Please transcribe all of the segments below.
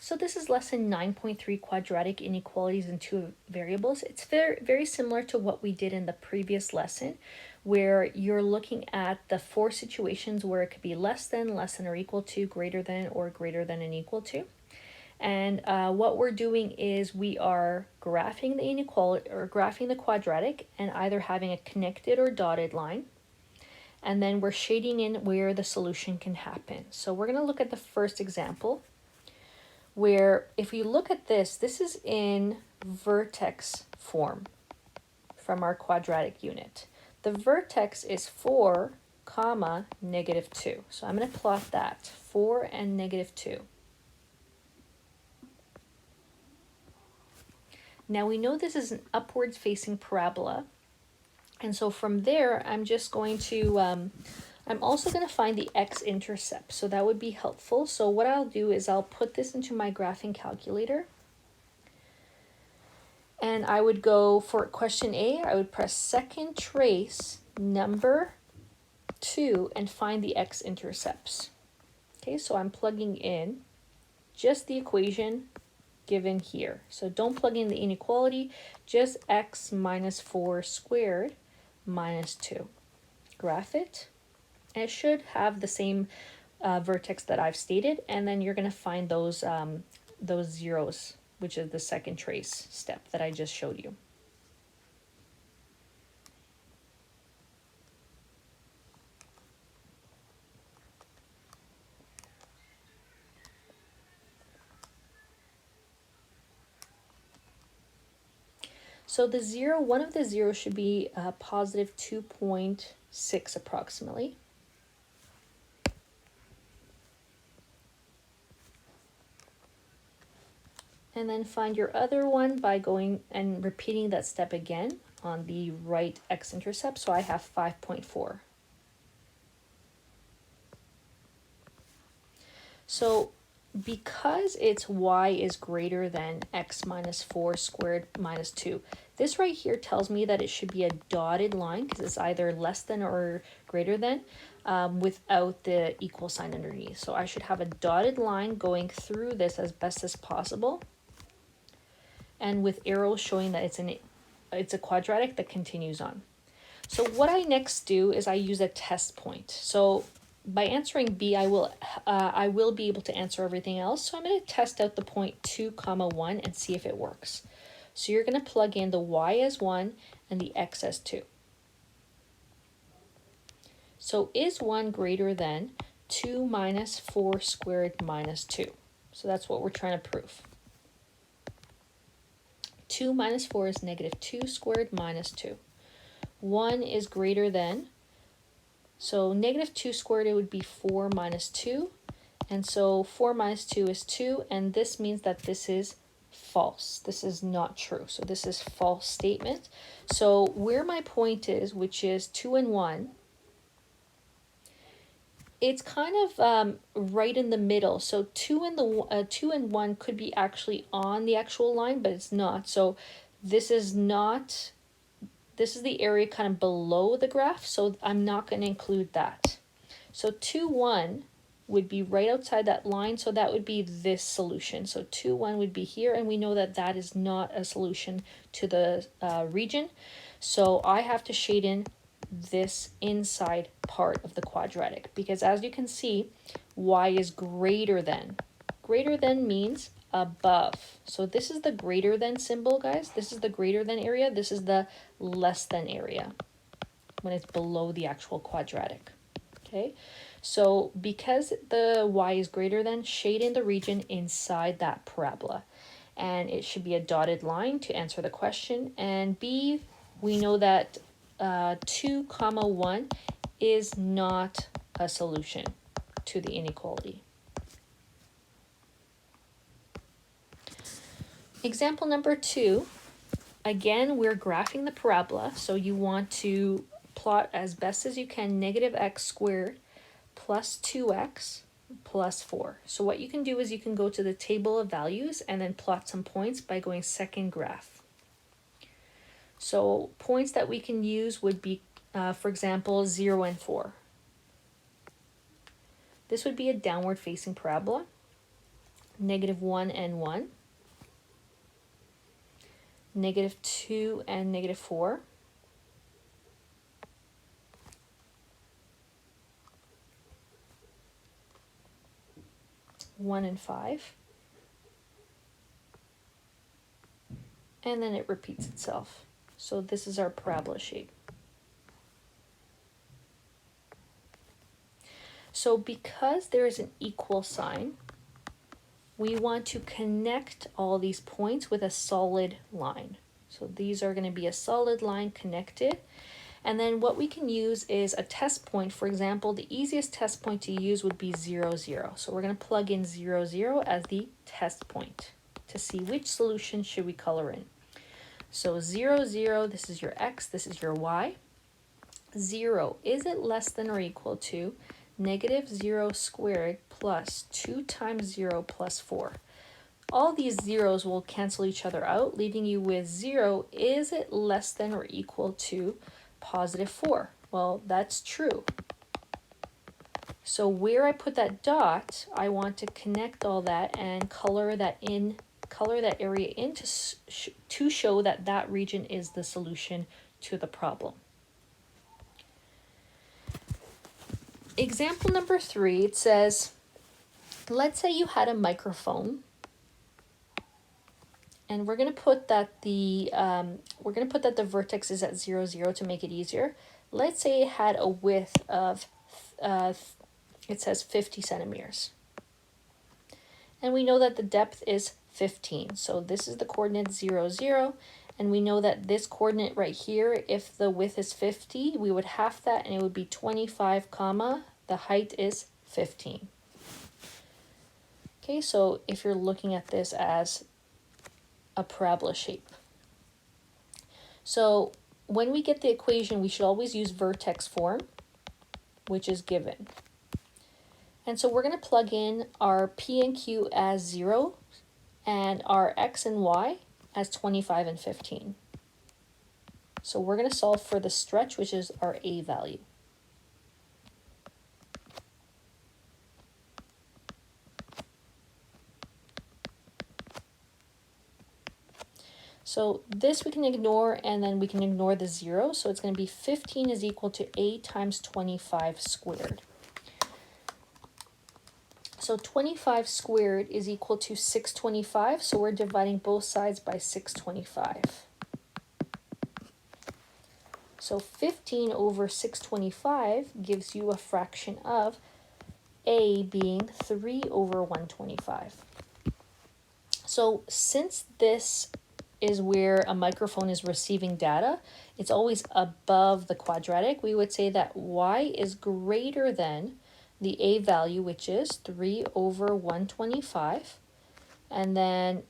So this is lesson 9.3, quadratic inequalities in two variables. It's very similar to what we did in the previous lesson, where you're looking at the four situations where it could be less than or equal to, greater than, or greater than and equal to. And what we're doing is we are graphing the inequality or graphing the quadratic and either having a connected or dotted line. And then we're shading in where the solution can happen. So we're going to look at the first example, where if you look at this is in vertex form from our quadratic unit. The vertex is 4, comma, -2. So I'm going to plot that, 4 and -2. Now we know this is an upwards facing parabola. And so from there, I'm just going to, I'm also going to find the x-intercept. So that would be helpful. So what I'll do is I'll put this into my graphing calculator. And I would go for question A, I would press second trace number 2 and find the x-intercepts. Okay, so I'm plugging in just the equation given here. So don't plug in the inequality, just x minus 4 squared minus 2. Graph it, and it should have the same vertex that I've stated, and then you're going to find those zeros, which is the second trace step that I just showed you. So the zero, one of the zeros should be positive 2.6 approximately. And then find your other one by going and repeating that step again on the right x-intercept. So I have 5.4. So because it's y is greater than x minus 4 squared minus 2, this right here tells me that it should be a dotted line because it's either less than or greater than without the equal sign underneath. So I should have a dotted line going through this as best as possible, and with arrows showing that it's a quadratic that continues on. So what I next do is I use a test point. So by answering B, I will be able to answer everything else. So I'm going to test out the point 2, 1 and see if it works. So you're going to plug in the y as 1 and the x as 2. So is 1 greater than 2 minus 4 squared minus 2? So that's what we're trying to prove. 2 minus 4 is -2 squared minus 2. 1 is greater than, so -2 squared, it would be 4 minus 2. And so 4 minus 2 is 2, and this means that this is false. This is not true. So this is false statement. So where my point is, which is 2 and 1, it's kind of right in the middle. So 2 and 1 could be actually on the actual line, but it's not. So this is not, this is the area kind of below the graph, so I'm not going to include that. So 2, 1 would be right outside that line, so that would be this solution. So 2, 1 would be here, and we know that that is not a solution to the region. So I have to shade in this inside part of the quadratic, because as you can see, y is greater than. Greater than means above. So this is the greater than symbol, guys. This is the greater than area. This is the less than area when it's below the actual quadratic. Okay, so because the y is greater than, shade in the region inside that parabola, and it should be a dotted line to answer the question. And B, we know that 2, 1 is not a solution to the inequality. Example number 2, again, we're graphing the parabola, so you want to plot as best as you can -x squared plus 2x plus 4. So what you can do is you can go to the table of values and then plot some points by going second graph. So points that we can use would be, for example, 0 and 4. This would be a downward facing parabola. -1 and 1, -2 and -4, -1 and 5, and then it repeats itself. So this is our parabola shape. So because there is an equal sign, we want to connect all these points with a solid line. So these are going to be a solid line connected. And then what we can use is a test point. For example, the easiest test point to use would be 0, 0. So we're going to plug in 0, 0 as the test point to see which solution should we color in. So 0, 0, this is your x, this is your y. 0, is it less than or equal to -0 squared plus 2 times 0 plus 4? All these zeros will cancel each other out, leaving you with 0. Is it less than or equal to +4? Well, that's true. So where I put that dot, I want to connect all that and color that area in to show that that region is the solution to the problem. Example number 3, it says, let's say you had a microphone, and we're going to put that the vertex is at 0, 0 to make it easier. Let's say it had a width of it says 50 centimeters, and we know that the depth is 15. So this is the coordinate 0, 0, and we know that this coordinate right here, if the width is 50, we would half that and it would be 25 comma, the height is 15. Okay, so if you're looking at this as a parabola shape. So when we get the equation, we should always use vertex form, which is given. And so we're going to plug in our P and Q as 0 and our X and Y as 25 and 15. So we're going to solve for the stretch, which is our A value. So this we can ignore, and then we can ignore the 0. So it's going to be 15 is equal to A times 25 squared. So 25 squared is equal to 625, so we're dividing both sides by 625. So 15 over 625 gives you a fraction of A being 3 over 125. So since this is where a microphone is receiving data, it's always above the quadratic, we would say that y is greater than the A value, which is 3 over 125. And then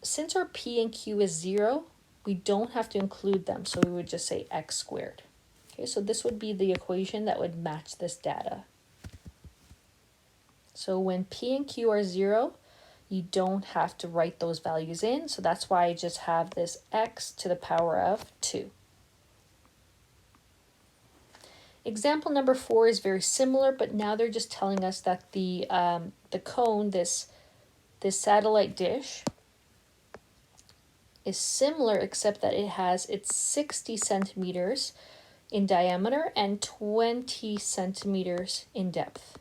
since our P and Q is 0, we don't have to include them, so we would just say x squared. Okay, so this would be the equation that would match this data. So when P and Q are 0, you don't have to write those values in, so that's why I just have this x to the power of 2. Example number 4 is very similar, but now they're just telling us that the cone, this satellite dish, is similar except that it has its 60 centimeters in diameter and 20 centimeters in depth.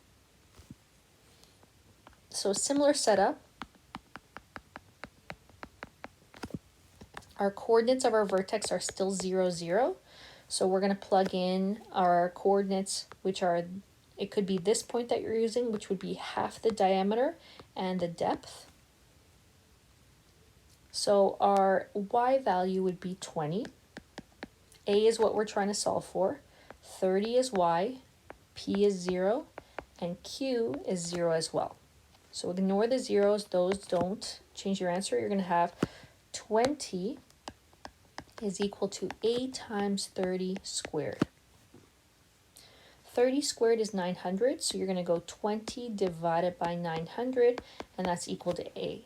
So similar setup. Our coordinates of our vertex are still 0, 0. So we're going to plug in our coordinates, which are, it could be this point that you're using, which would be half the diameter and the depth. So our y value would be 20. A is what we're trying to solve for. 30 is y, P is 0, and Q is 0 as well. So ignore the zeros, those don't change your answer. You're going to have 20 is equal to A times 30 squared. 30 squared is 900, so you're going to go 20 divided by 900, and that's equal to A.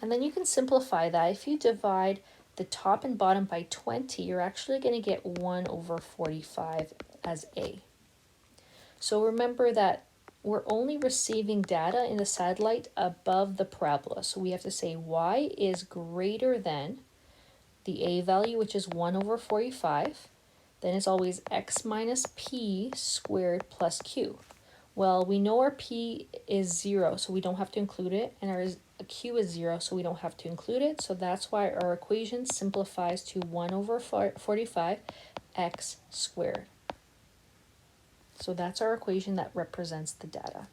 And then you can simplify that. If you divide the top and bottom by 20, you're actually going to get 1 over 45 as A. So remember that we're only receiving data in the satellite above the parabola. So we have to say y is greater than the a value, which is 1 over 45. Then it's always x minus p squared plus q. Well, we know our p is 0, so we don't have to include it, and our q is 0, so we don't have to include it. So that's why our equation simplifies to 1 over 45 x squared. So that's our equation that represents the data.